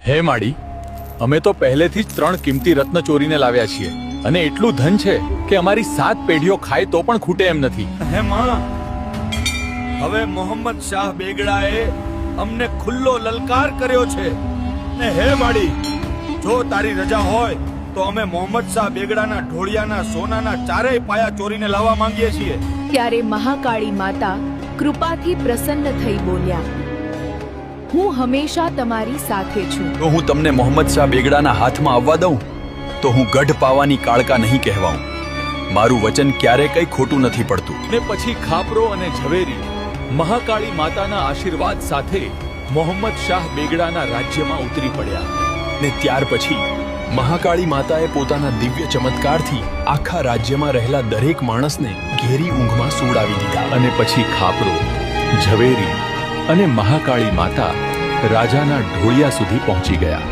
હે માડી, અમે તો પહેલેથી જ 3 કિંમતી રત્ન ચોરીને લાવ્યા છીએ અને એટલું ધન છે કે અમારી 7 પેઢીઓ ખાય તો પણ ખૂટે એમ નથી. હે માં, હવે મોહમ્મદ શાહ બેગડાએ અમને ખુલ્લો લલકાર કર્યો છે ને હે માડી, જો તારી રજા હોય તો અમે મોહમ્મદ શાહ બેગડાના ઢોળિયાના સોનાના 4 પાયા ચોરીને લાવવા માંગીએ છીએ. ત્યારે મહાકાળી માતા કૃપાથી પ્રસન્ન થઈ બોલ્યા, હું હંમેશા તમારી સાથે છું. જો હું તમને મોહમ્મદ શાહ બેગડાના હાથમાં આવવા દઉં તો હું ગઢ પાવાની કાળકા નહીં કહેવાઉં. મારું વચન ક્યારે કંઈ ખોટું નથી પડતું. ને પછી ખાપરો અને ઝવેરી મહાકાળી માતાના આશીર્વાદ સાથે મોહમ્મદ શાહ બેગડાના રાજ્યમાં ઉતરી પડ્યા. ને ત્યાર પછી મહાકાળી માતાએ પોતાના દિવ્ય ચમત્કારથી આખા રાજ્યમાં રહેલા દરેક માણસને ઘેરી ઊંઘમાં સુવડાવી દીધા. અને પછી ખાપરો, ઝવેરી અને મહાકાળી માતા રાજાના ઢોળિયા સુધી પહોંચી ગયા.